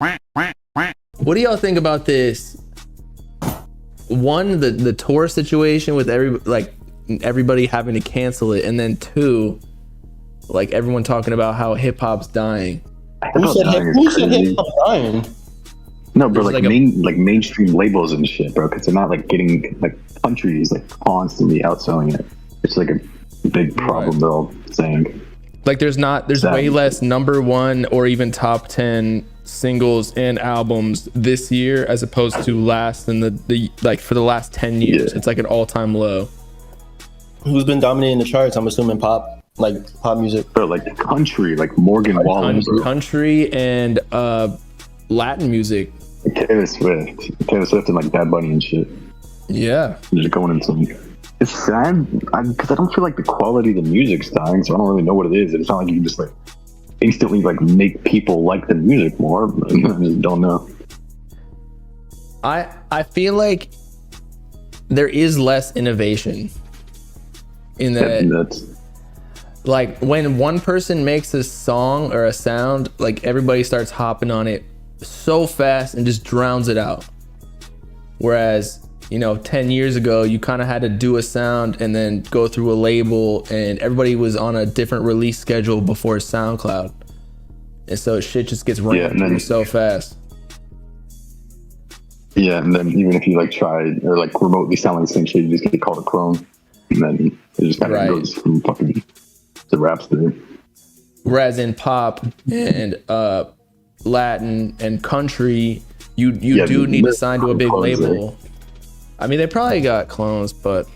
What do y'all think about this? One, the tour situation with everybody having to cancel it, and then two, like everyone talking about how hip hop's dying. Who said hip hop's dying? No, bro, like mainstream labels and shit, bro, because they're not like getting like countries like constantly outselling it. It's like a big problem. Right. They're all saying like there's way less number one or even top 10 singles and albums this year as opposed to last in the like for the last 10 years. It's like an all-time low. Who's been dominating the charts? I'm assuming pop music. But like country, like Morgan Wallen, country and Latin music. Taylor Swift and like Bad Bunny and shit. Yeah, they're just going into. It's sad because I don't feel like the quality of the music's dying, so I don't really know what it is. It's not like you can just like instantly like make people like the music more. I just don't know. I feel like there is less innovation in that. Like when one person makes a song or a sound, like everybody starts hopping on it so fast and just drowns it out. Whereas 10 years ago, you kind of had to do a sound and then go through a label, and everybody was on a different release schedule before SoundCloud. And so shit just gets running through so fast. Yeah, and then even if you like try or like remotely sound like the same shit, you just get called a clone. And then it just kind of goes from fucking to raps there. Whereas in pop and Latin and country, you do need to sign to a big label. I mean, they probably got clones, but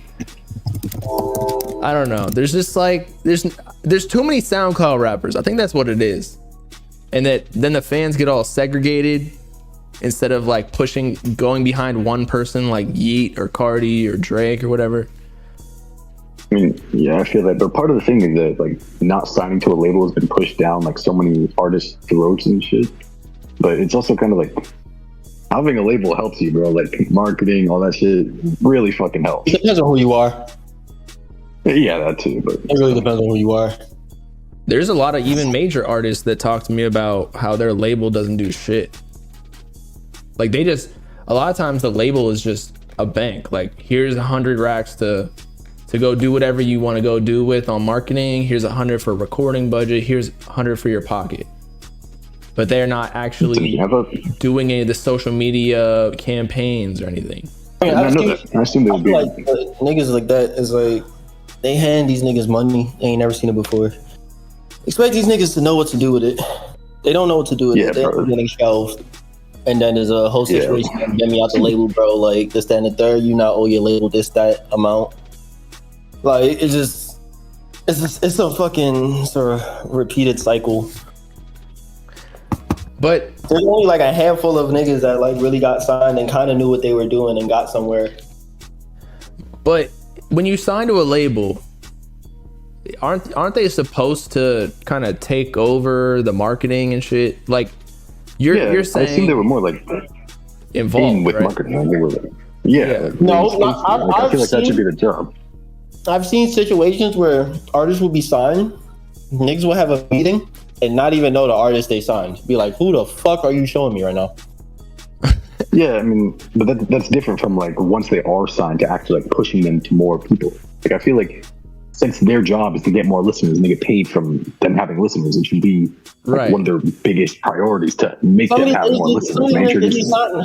I don't know. There's just like there's too many SoundCloud rappers. I think that's what it is. And then the fans get all segregated instead of like going behind one person like Yeet or Cardi or Drake or whatever. I mean, yeah, I feel that. But part of the thing is that like not signing to a label has been pushed down like so many artists' throats and shit. But it's also kind of like having a label helps you, bro. Like marketing, all that shit really fucking helps. It depends on who you are. Yeah, that too. But it really depends on who you are. There's a lot of even major artists that talk to me about how their label doesn't do shit. Like a lot of times the label is just a bank. Like here's 100 racks to go do whatever you want to go do with on marketing. Here's 100 for recording budget. Here's 100 for your pocket. But they're not actually doing any of the social media campaigns or anything. I assume they would be like niggas like that is like they hand these niggas money. They ain't never seen it before. Expect these niggas to know what to do with it. They don't know what to do with it. They're getting shelved. And then there's a whole situation like, get me out the label, bro. Like this, that, and the third. You not owe your label this, that amount. Like it's a fucking sort of repeated cycle. But there's only like a handful of niggas that like really got signed and kind of knew what they were doing and got somewhere. But when you sign to a label, aren't they supposed to kind of take over the marketing and shit? Like you're saying, I think they were more like involved with marketing. They were like, no, I feel like that should be the job. I've seen situations where artists will be signed, niggas will have a meeting and not even know the artist they signed. Be like, who the fuck are you showing me right now? Yeah, I mean, but that's different from like once they are signed to actually like pushing them to more people. Like I feel like since their job is to get more listeners and they get paid from them having listeners, it should be like one of their biggest priorities to make them have more listeners.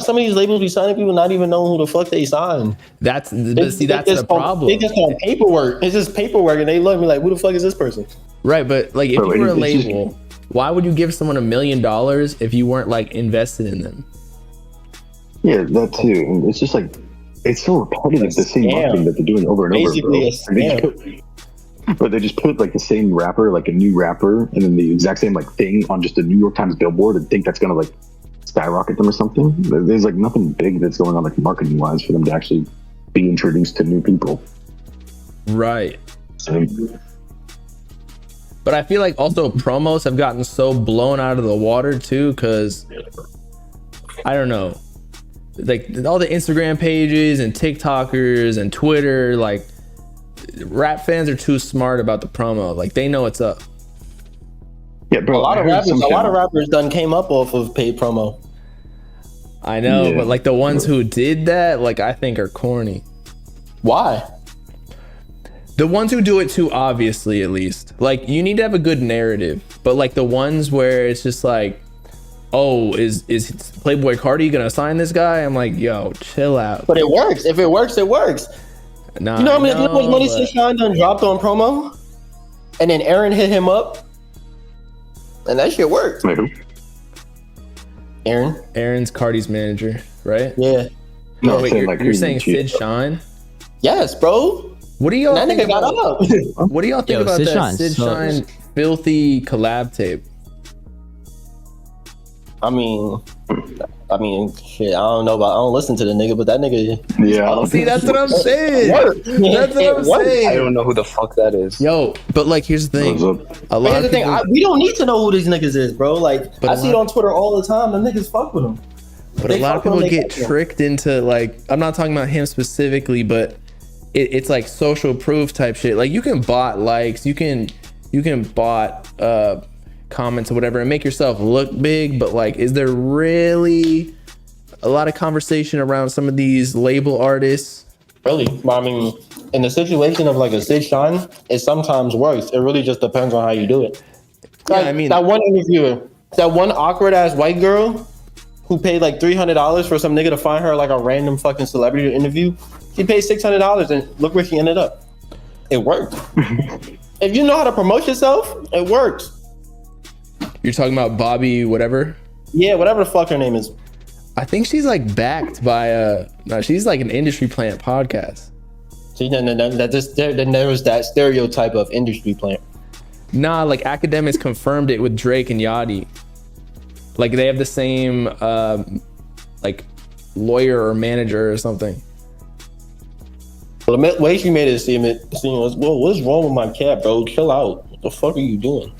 Some of these labels be signing people not even knowing who the fuck they signed. That's the problem. They just call paperwork. It's just paperwork, and they look at me like, who the fuck is this person? Right, but like if you were a label, why would you give someone $1 million if you weren't like invested in them? Yeah, that too. And it's just like it's so repetitive. The same marketing that they're doing over and Basically over. Basically, but they just put like the same rapper, like a new rapper, and then the exact same like thing on just a New York Times billboard and think that's gonna like skyrocket them or something. There's like nothing big that's going on like marketing wise for them to actually be introduced to new people. Right. But I feel like also promos have gotten so blown out of the water too, because I don't know, like all the Instagram pages and TikTokers and Twitter, like rap fans are too smart about the promo. Like they know what's up. Yeah, bro. A lot of rappers done came up off of paid promo. I know, but like the ones who did that, like I think are corny. Why? The ones who do it too obviously, at least. Like you need to have a good narrative, but like the ones where it's just like, oh, is Playboy Cardi gonna sign this guy? I'm like, yo, chill out. But it works. If it works, it works. Nah, you know how much money Sid Shine done dropped on promo? And then Aaron hit him up? And that shit worked. Aaron's Cardi's manager, right? Yeah. No, wait, you're saying Sid Shine? Yes, bro. What do y'all think about up? What do y'all think about that Sid Shine filthy collab tape? I mean, shit. I don't listen to the nigga, but that nigga. Yeah. See, that's what I'm saying. That's what I'm saying. I don't know who the fuck that is. Yo, but like, here's the thing. A lot of people, we don't need to know who these niggas is, bro. Like, I see it on Twitter all the time. The niggas fuck with them. But a lot of people get tricked into like. I'm not talking about him specifically, but it's like social proof type shit. Like, you can bot likes, you can bot comments or whatever and make yourself look big, but like, is there really a lot of conversation around some of these label artists? Really? I mean, in the situation of like a Sid Shine, it sometimes works. It really just depends on how you do it. Like, yeah, I mean, that one interviewer, that one awkward ass white girl who paid like $300 for some nigga to find her like a random fucking celebrity to interview. She paid $600 and look where she ended up. It worked. If you know how to promote yourself, it works. You're talking about Bobby whatever? Yeah, whatever the fuck her name is. I think she's like backed by no, she's like an Industry Plant podcast. See, then there was that stereotype of Industry Plant. Nah, like Academics confirmed it with Drake and Yachty. Like they have the same like lawyer or manager or something. Well, the way she made it seem was, well, what's wrong with my cat, bro? Chill out. What the fuck are you doing?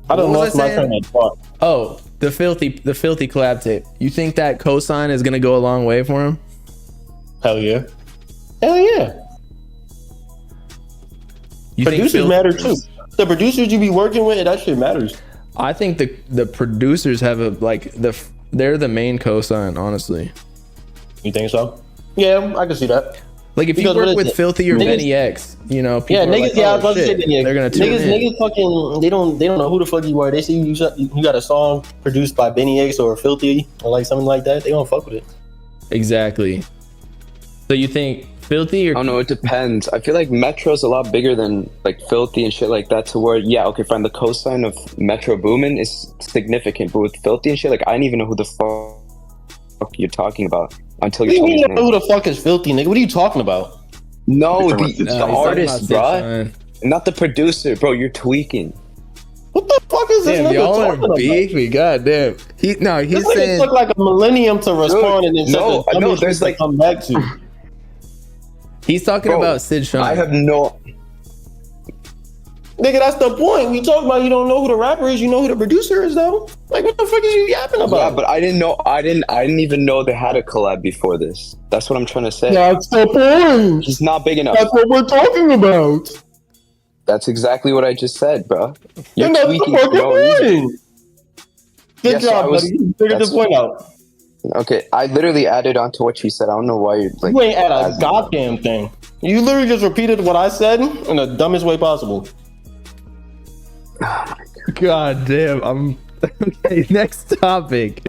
I don't lost my train of thought. Oh, the filthy collab tape. You think that cosign is gonna go a long way for him? Hell yeah. Hell yeah. Producers matter too. The producers you be working with, that shit matters. I think the producers have they're the main cosign, honestly. You think so? Yeah, I can see that. Like if you work with Filthy or Benny X, you know, people niggas. like, I was about to say Benny X. They're gonna tune in. Niggas fucking they don't know who the fuck you are. They see you got a song produced by Benny X or Filthy or like something like that. They don't fuck with it. Exactly. So you think Filthy or? I don't know. It depends. I feel like Metro's a lot bigger than like Filthy and shit like that. To where okay, fine. The cosign of Metro Boomin is significant, but with Filthy and shit, like I didn't even know who the fuck you're talking about. Until you told me who the fuck is Filthy, nigga? What are you talking about? No, the artist, bro. Not the producer, bro. You're tweaking. What the fuck is this? Damn, y'all are beefy. Goddamn. He's saying took like a millennium to respond, and then there's like come back to. He's talking about Sid Shine. I have no. Nigga, that's the point. We talk about you don't know who the rapper is, you know who the producer is, though. Like, what the fuck is you yapping about? Yeah, but I didn't know. I didn't even know they had a collab before this. That's what I'm trying to say. That's the point. He's not big enough. That's what we're talking about. That's exactly what I just said, bro. You're and that's tweaking the fucking point. Good job, buddy. You figured the point out. Okay, I literally added on to what she said. I don't know why you're like. You ain't add a goddamn thing. You literally just repeated what I said in the dumbest way possible. God damn, okay, next topic.